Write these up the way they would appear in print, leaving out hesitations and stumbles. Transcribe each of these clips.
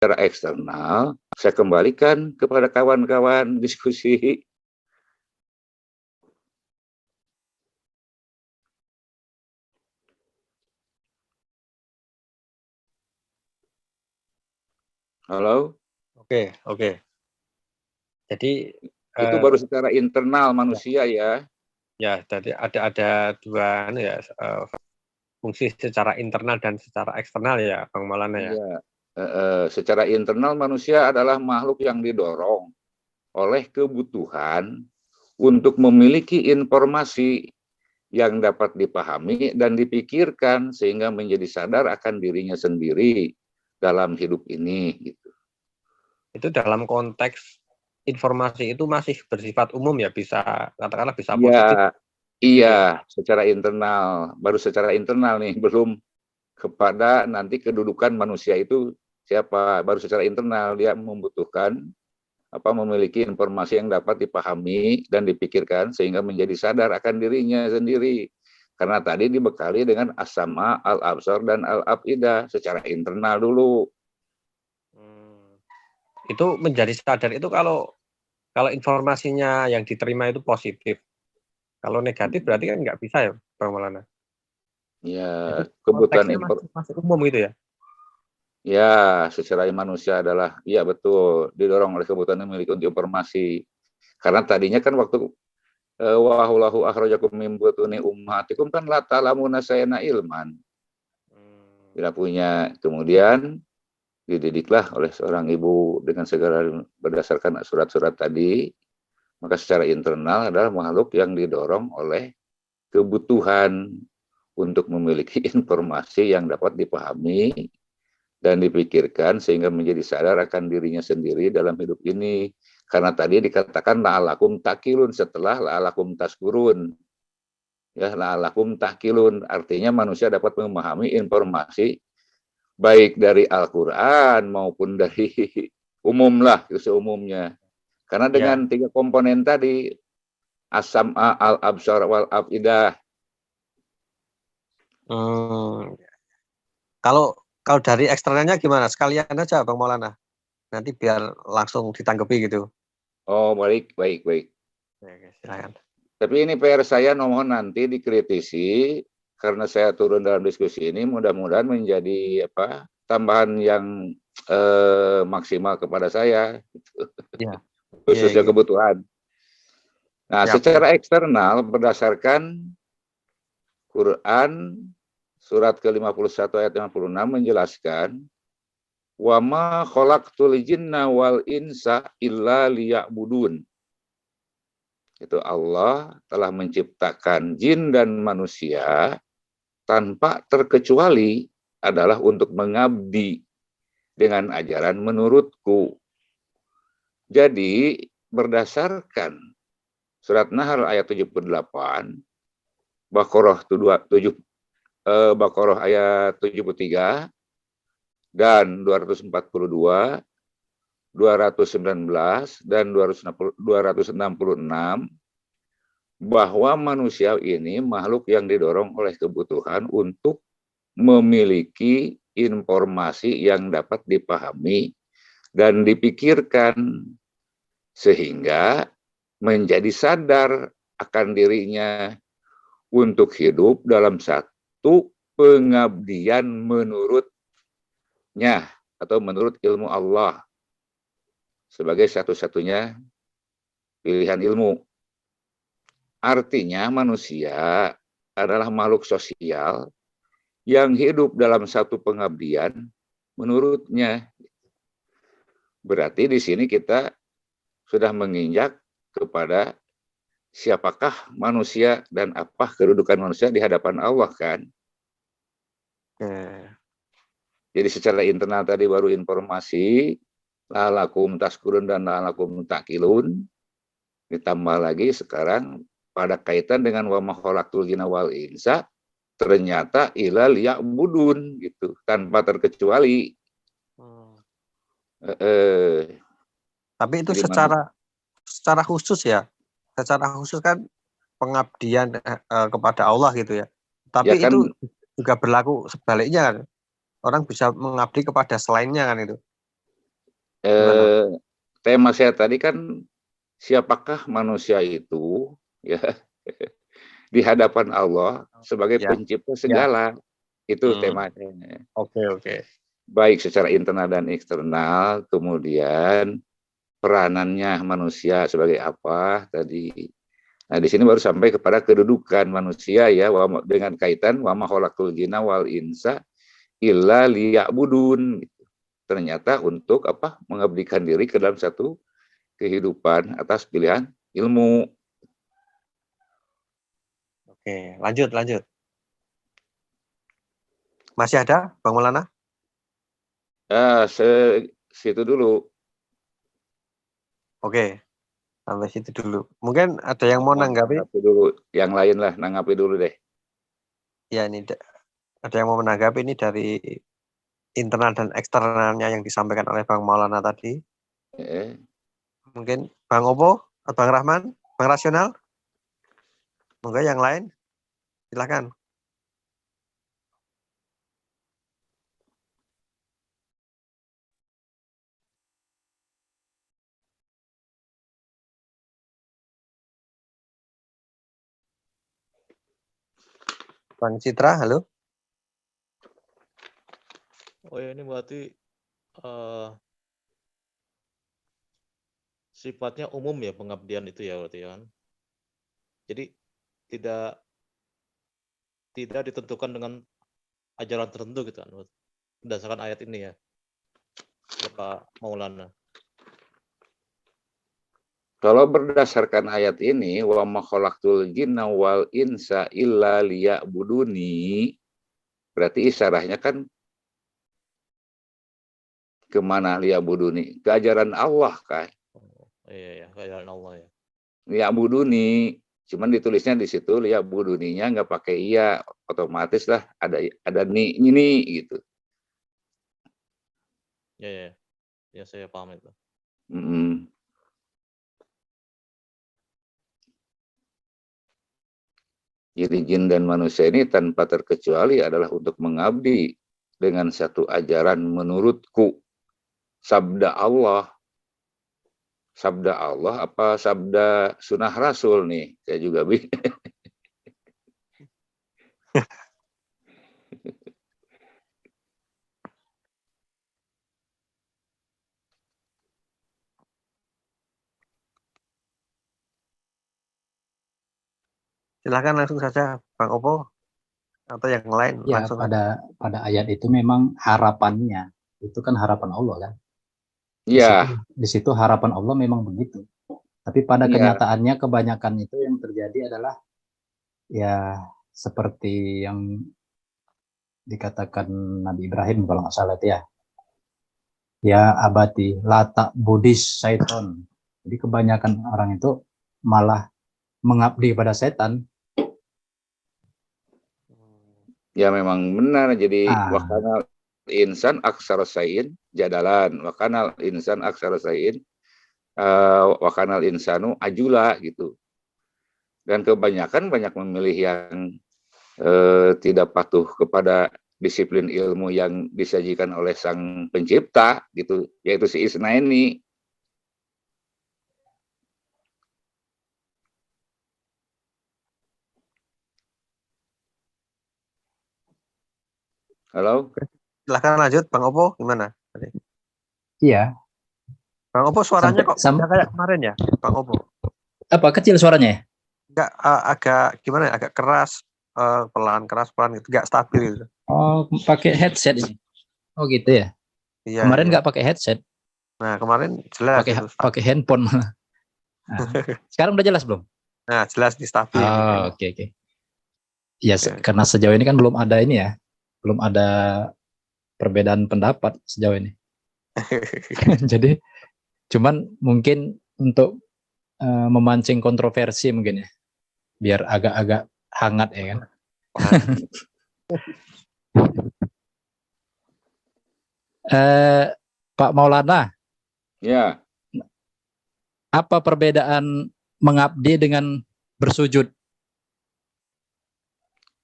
secara eksternal, saya kembalikan kepada kawan-kawan diskusi. Halo? Oke. Jadi Itu baru secara internal manusia ya. Ya, jadi ada dua fungsi secara internal dan secara eksternal ya, Bang Maulana ya. Iya. Secara internal manusia adalah makhluk yang didorong oleh kebutuhan untuk memiliki informasi yang dapat dipahami dan dipikirkan sehingga menjadi sadar akan dirinya sendiri dalam hidup ini. Gitu. Itu dalam konteks informasi itu masih bersifat umum ya, bisa katakanlah bisa Iya, positif. iya, Gitu ya. secara internal, baru secara internal nih, belum kepada nanti kedudukan manusia itu siapa, baru secara internal dia membutuhkan memiliki informasi yang dapat dipahami dan dipikirkan sehingga menjadi sadar akan dirinya sendiri. Karena tadi dibekali dengan as-sama, al-absar, dan al-afidah secara internal dulu. Itu menjadi sadar itu kalau informasinya yang diterima itu positif. Kalau negatif berarti kan nggak bisa ya, Bang Maulana. Ya, Itu kebutuhan konteksnya masih umum gitu ya. ya, secara manusia adalah, ya betul, didorong oleh kebutuhan memiliki untuk informasi. Karena tadinya kan waktu wahullahu akhrajakum min butuni ummahatikum kan la ta'lamuna sayana ilman. Tidak punya. Kemudian dididiklah oleh seorang ibu dengan segala berdasarkan surat-surat tadi. Maka secara internal adalah makhluk yang didorong oleh kebutuhan untuk memiliki informasi yang dapat dipahami dan dipikirkan sehingga menjadi sadar akan dirinya sendiri dalam hidup ini. Karena tadi dikatakan la'alakum takilun setelah la'alakum taskurun. Ya, la'alakum takilun artinya manusia dapat memahami informasi baik dari Al-Qur'an maupun dari umum lah, seumumnya. Karena dengan tiga komponen tadi, as-sam'a, al-absar, wal-afidah. Kalau dari eksternalnya gimana? Sekalian aja Bang Maulana. Nanti biar langsung ditanggapi gitu. Oh, baik. Silakan. Tapi ini PR saya mohon nanti dikritisi karena saya turun dalam diskusi ini mudah-mudahan menjadi tambahan yang maksimal kepada saya. Ya. Khususnya kebutuhan. Nah, secara eksternal berdasarkan Quran surat ke-51 ayat 56 menjelaskan wa ma khalaqtul jinna wal insa illa liya'budun. Itu Allah telah menciptakan jin dan manusia tanpa terkecuali adalah untuk mengabdi dengan ajaran menurutku. Jadi berdasarkan surat Nahl ayat 78, Baqarah ayat 73 dan 242, 219 dan 266 bahwa manusia ini makhluk yang didorong oleh kebutuhan untuk memiliki informasi yang dapat dipahami dan dipikirkan sehingga menjadi sadar akan dirinya untuk hidup dalam satu pengabdian menurutnya atau menurut ilmu Allah sebagai satu-satunya pilihan ilmu. Artinya manusia adalah makhluk sosial yang hidup dalam satu pengabdian menurutnya. Berarti di sini kita sudah menginjak kepada siapakah manusia dan apa kedudukan manusia di hadapan Allah kan. Jadi secara internal tadi baru informasi la'alakum taskurun dan la'alakum takilun. Ditambah lagi sekarang pada kaitan dengan wa ma khalaqtul jinna wal insa ternyata ila liya'budun gitu tanpa terkecuali. Tapi itu secara khusus ya. Secara khusus kan pengabdian kepada Allah gitu ya. Tapi ya kan, itu juga berlaku sebaliknya kan. Orang bisa mengabdi kepada selainnya kan itu. tema saya tadi kan siapakah manusia itu ya di hadapan Allah sebagai pencipta segala. Itu temanya. Oke. Baik secara internal dan eksternal, kemudian peranannya manusia sebagai apa tadi. Nah, di sini baru sampai kepada kedudukan manusia ya dengan kaitan wa ma khalaqtul jinna wal insa illa liya'budun. Ternyata untuk apa? Mengabdikan diri ke dalam satu kehidupan atas pilihan ilmu. Oke, lanjut. Masih ada, Bang Maulana? Situ dulu. Oke, sampai situ dulu. Mungkin ada yang mau nanggapi? Dulu, yang lain lah, nanggapi dulu deh. Ya, ini ada yang mau menanggapi ini dari internal dan eksternalnya yang disampaikan oleh Bang Maulana tadi. Mungkin Bang Opo, Bang Rahman, Bang Rasional? Monggo yang lain, silakan. Bang Citra, halo. Oh ya, ini berarti sifatnya umum ya pengabdian itu ya berarti kan. Jadi tidak ditentukan dengan ajaran tertentu gitu kan, berdasarkan ayat ini ya, Pak Maulana. Kalau berdasarkan ayat ini, wa ma khalaqtul jinna wal insa illa liya'buduni, berarti isyaratnya kan kemana liya'buduni? Ke ajaran Allah kan? Iya, ke ajaran Allah ya. Liya'buduni, cuman ditulisnya di situ liya'buduninya nggak pakai iya, otomatis lah ada ini gitu. Ya saya paham itu. Jadi jin dan manusia ini tanpa terkecuali adalah untuk mengabdi dengan satu ajaran menurutku. Sabda Allah apa sabda sunnah Rasul nih? Saya juga bingung. Silakan langsung saja Bang Opo atau yang lain ya, langsung. Pada ayat itu memang harapannya itu kan harapan Allah kan. Iya. Di situ harapan Allah memang begitu. Tapi pada kenyataannya kebanyakan itu yang terjadi adalah ya seperti yang dikatakan Nabi Ibrahim kalau nggak salah itu ya. Ya abati lata Buddhis syaiton. Jadi kebanyakan orang itu malah mengabdi pada setan. Ya memang benar. Jadi wakanal insan aksara sayin jadalan, wakanal insan aksara sayin wakanal insanu ajula gitu. Dan kebanyakan banyak memilih yang tidak patuh kepada disiplin ilmu yang disajikan oleh sang pencipta gitu, yaitu si Isna ini. Halo? Silahkan lanjut, Bang Opo, gimana? Iya. Bang Opo suaranya kok kayak kemarin ya, Bang Opo? Apa kecil suaranya? Enggak, agak gimana ya, agak keras, pelan gitu, enggak stabil gitu. Oh, pakai headset ini. Oh gitu ya? Iya. Kemarin nggak pakai headset. Nah, kemarin jelas. Pakai handphone. Nah, sekarang udah jelas belum? Nah, jelas di stabil. Oh, oke. Ya, karena sejauh ini kan belum ada ini ya. Belum ada perbedaan pendapat sejauh ini. Jadi cuman mungkin untuk memancing kontroversi mungkin ya, biar agak-agak hangat ya kan. Pak Maulana, ya, apa perbedaan mengabdi dengan bersujud?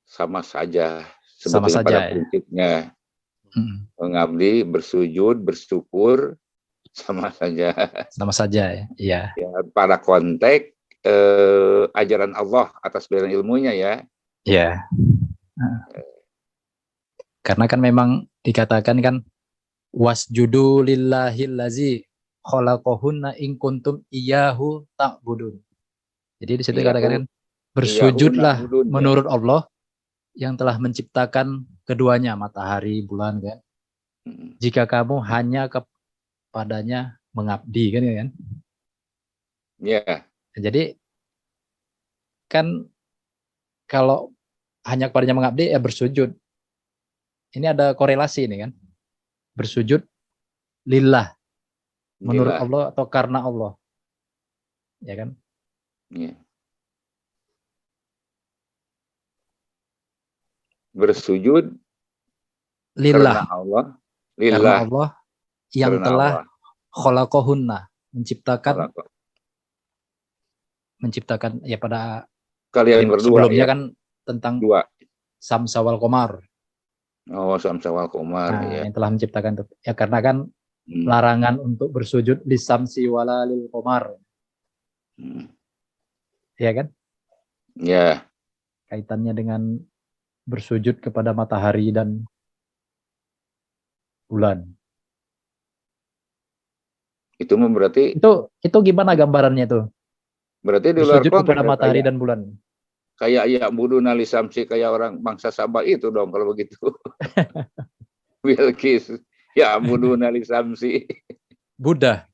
Sama saja. Sama saja pada ya. prinsipnya mengabdi, bersujud, bersyukur Sama saja. Sama saja ya. Iya. Ya, pada konteks ajaran Allah atas bidang ilmunya ya. Iya. Karena kan memang dikatakan kan wasjudu lillahillazi khalaqahunna in kuntum iyyahu ta'budun. Jadi di situ dikatakan kan bersujudlah menurut Allah yang telah menciptakan keduanya, matahari, bulan kan. Jika kamu hanya kepadanya mengabdi kan ya kan. Ya. Jadi kan kalau hanya kepadanya mengabdi ya bersujud. Ini ada korelasi ini kan. Bersujud lillah. Menurut Allah atau karena Allah. Ya kan? Ya. Bersujud lillah. Karena Allah. Lillah. Karena Allah yang karena telah khalaqahunna. Menciptakan ya pada kalian berdua sebelumnya ya? Kan tentang Samsa wal Qamar. Oh, Samsa wal Qamar ya. Yang telah menciptakan itu. Ya karena kan larangan untuk bersujud di Samsi wala lil Qamar. Ya kan? Ya. Kaitannya dengan bersujud kepada matahari dan bulan. Itu berarti itu gimana gambarannya tuh? Berarti di luar konteks kepada matahari dan bulan. Kayak ya buduna li samsi, kayak orang bangsa Sabah itu dong kalau begitu. Bilqis ya buduna li samsi. Buddha.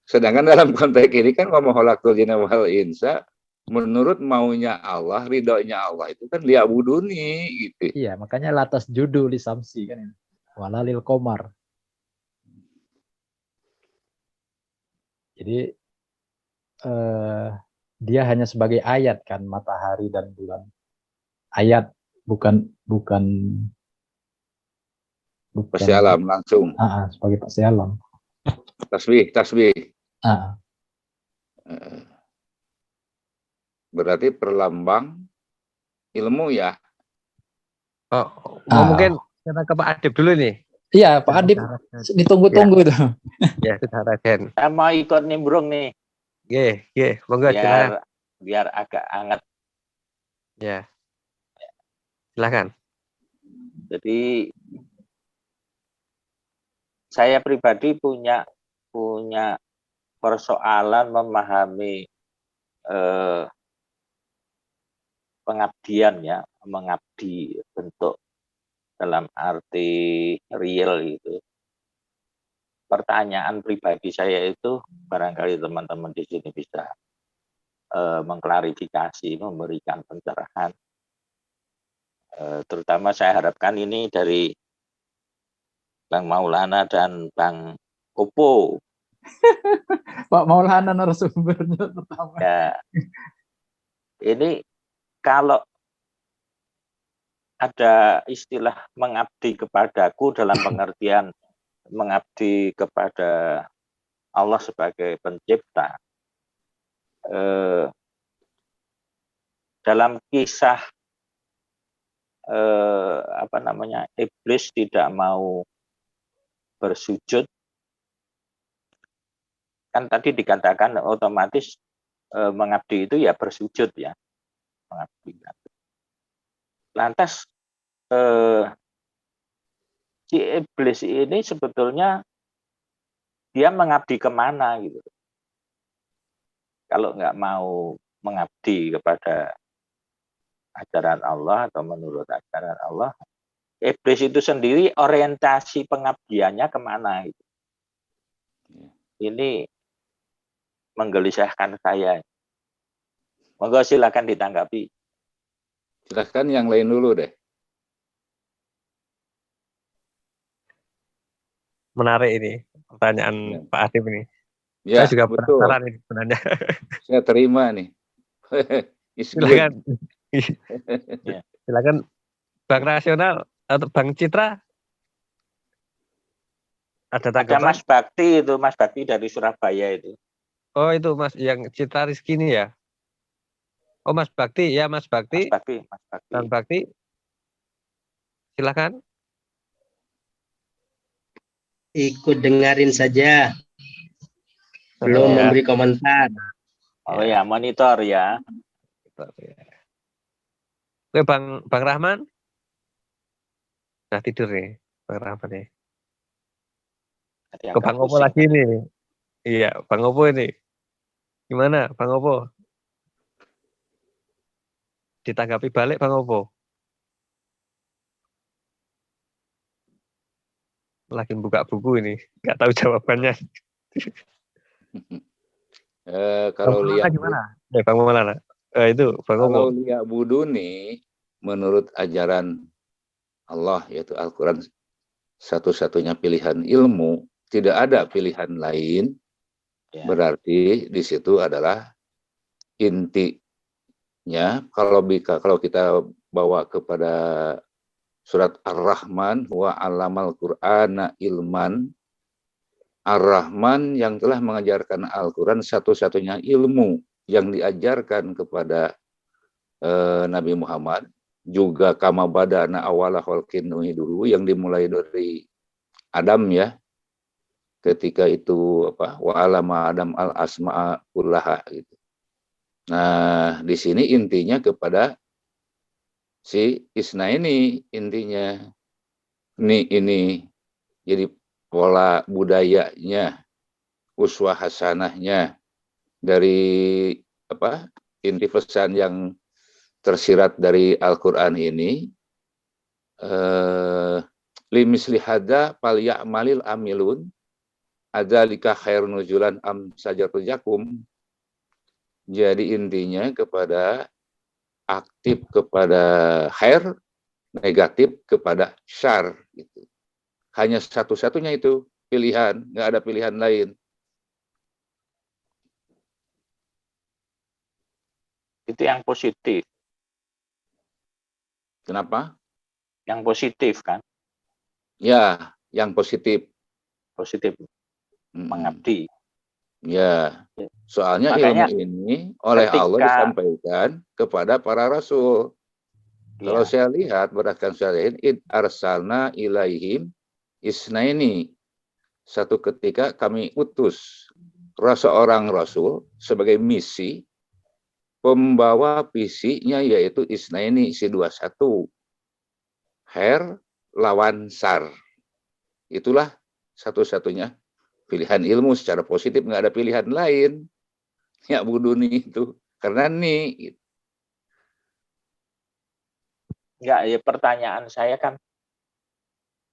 Sedangkan dalam konteks ini kan ngomong khalaqtul jinna wal insa, menurut maunya Allah, ridhonya Allah itu kan liya'buduni gitu. Iya, makanya latas judu li samsi kan ini. Walalil Qamar. Jadi dia hanya sebagai ayat kan, matahari dan bulan. Ayat bukan pasti alam langsung. Sebagai pasti alam. Tasbih. Berarti perlambang ilmu ya. Mungkin kita ke Pak Adib dulu nih. Iya, Pak Adib ditunggu-tunggu itu. Ya, sudah Raden. Saya mau ikut nimbrung nih. Monggo biar agak hangat. Ya. Silakan. Jadi saya pribadi punya persoalan memahami pengabdian ya, mengabdi bentuk dalam arti real itu. Pertanyaan pribadi saya itu barangkali teman-teman di sini bisa mengklarifikasi, memberikan pencerahan. Terutama saya harapkan ini dari Bang Maulana dan Bang Opo. Pak Maulana narasumbernya pertama. Ya. Ini kalau ada istilah mengabdi kepadaku dalam pengertian mengabdi kepada Allah sebagai pencipta. Dalam kisah iblis tidak mau bersujud, kan tadi dikatakan otomatis mengabdi itu ya bersujud ya, mengabdi. Lantas si iblis ini sebetulnya dia mengabdi kemana gitu? Kalau nggak mau mengabdi kepada ajaran Allah atau menurut ajaran Allah, iblis itu sendiri orientasi pengabdiannya kemana gitu. Ini menggelisahkan saya. Monggo silakan ditanggapi. Silakan yang lain dulu deh. Menarik ini pertanyaan Pak Adib ini. Ya, saya juga betul. penasaran ini sebenarnya. Saya terima nih. Silakan. Silakan Bang Rasional atau Bang Citra. Ada Mas Bakti itu, Mas Bakti dari Surabaya itu. Oh, itu Mas yang Citra Rizky ini ya. Oh, Mas Bakti, ya Mas Bakti. Mas Bakti. Bang Bakti. Silakan. Ikut dengerin saja, belum Ya. memberi komentar. Oh ya, monitor ya. Oke, Bang Rahman. Nah, tidur nih, Bang Rahman nih. Ke Bang Opo lagi nih. Iya, Bang Opo ini. Gimana, Bang Opo? Ditanggapi balik, Bang Opo? Lagi buka buku ini, nggak tahu jawabannya. Kalau lihat gimana? Bang Maulana. Itu Bang kalau Opo. lihat Budu nih, menurut ajaran Allah yaitu Al-Quran, satu-satunya pilihan ilmu, tidak ada pilihan lain. Ya. Berarti di situ adalah intinya. Kalau kita bawa kepada surat Ar-Rahman, wa 'allamal Qur'ana ilman. Ar-Rahman yang telah mengajarkan Al-Quran, satu-satunya ilmu yang diajarkan kepada Nabi Muhammad, juga kama badana awala khalqin nu'iduhu, yang dimulai dari Adam ya, ketika itu wa alama Adam al asma'a kullaha gitu. Nah, di sini intinya kepada si Isna ini, intinya ini jadi pola budayanya, uswah hasanahnya dari inti pesan yang tersirat dari Al-Qur'an ini, limisli hada fal ya'malil amilun adzalika khairun nuzulan am sajatul yakum. Jadi intinya kepada aktif kepada khair, negatif kepada syar gitu. Hanya satu-satunya itu pilihan, nggak ada pilihan lain. Itu yang positif. Kenapa? Yang positif kan? Ya, yang positif. Positif. Mengabdi. Ya, soalnya makanya, ilmu ini oleh Allah disampaikan kepada para rasul. Ya. Kalau saya lihat, berdasarkan syariat, id arsalna ilaihim isnaini. Satu ketika kami utus seorang rasul sebagai misi, pembawa visinya yaitu isnaini, si 21. Her lawan sar. Itulah satu-satunya pilihan ilmu secara positif, nggak ada pilihan lain. Ya Buduni itu. Karena nih. Ya, pertanyaan saya kan,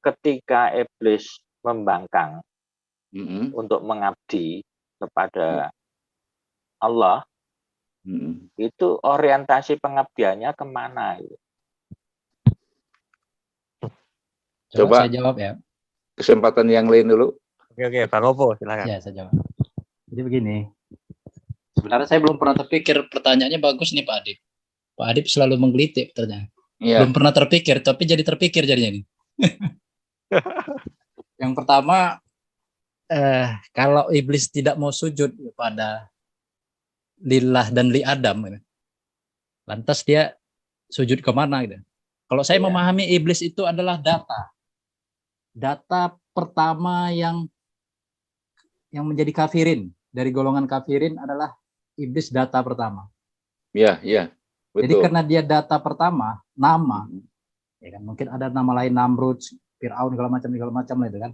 ketika iblis membangkang untuk mengabdi kepada Allah, itu orientasi pengabdiannya kemana? Coba saya jawab ya. Kesempatan yang lain dulu. Oke, Bang Opo, silakan. Ya, saya jawab. Jadi begini, sebenarnya saya belum pernah terpikir, pertanyaannya bagus nih Pak Adip. Pak Adip selalu menggelitik ternyata. Ya. Belum pernah terpikir, tapi jadi terpikir jadinya nih. Yang pertama, kalau iblis tidak mau sujud pada lillah dan li Adam, lantas dia sujud kemana? Gitu. Kalau saya memahami iblis itu adalah data. Data pertama yang menjadi kafirin, dari golongan kafirin adalah iblis, data pertama. Iya, betul. Jadi karena dia data pertama, nama, ya kan, mungkin ada nama lain, Namrud, Fir'aun, segala macam lah itu kan.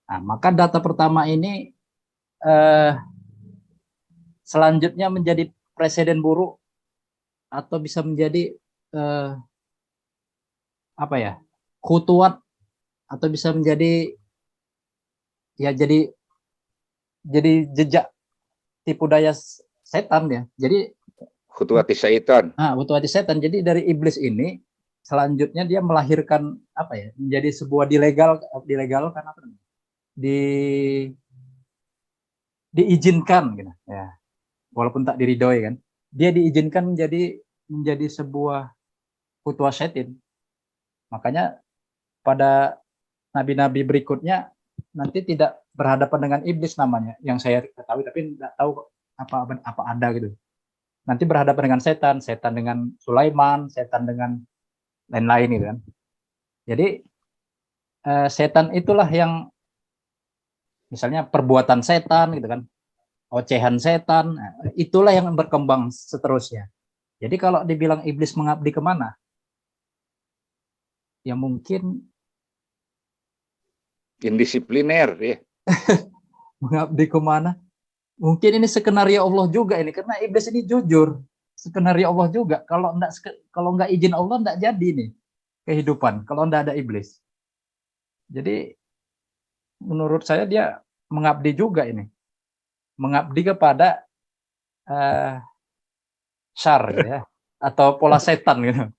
Nah, maka data pertama ini selanjutnya menjadi presiden buruk atau bisa menjadi khutuwat, atau bisa menjadi ya jadi jejak tipu daya setan ya. Jadi khutuwati syaitan. Khutuwati setan. Jadi dari iblis ini selanjutnya dia melahirkan menjadi sebuah dilegalkan diizinkan gitu ya. Walaupun tak diridhoi kan. Dia diizinkan menjadi sebuah khutuwat setan. Makanya pada nabi-nabi berikutnya nanti tidak berhadapan dengan iblis namanya, yang saya ketahui, tapi tidak tahu apa ada gitu. Nanti berhadapan dengan setan dengan Sulaiman, setan dengan lain-lain gitu kan. Jadi setan itulah yang misalnya perbuatan setan gitu kan, ocehan setan, itulah yang berkembang seterusnya. Jadi kalau dibilang iblis mengabdi kemana, ya mungkin indisipliner ya. mengabdi kemana? Mungkin ini skenario Allah juga ini, karena iblis ini jujur, skenario Allah juga. Kalau nggak izin Allah nggak jadi nih kehidupan. Kalau nggak ada iblis, jadi menurut saya dia mengabdi juga ini, mengabdi kepada syar gitu ya, atau pola setan gitu.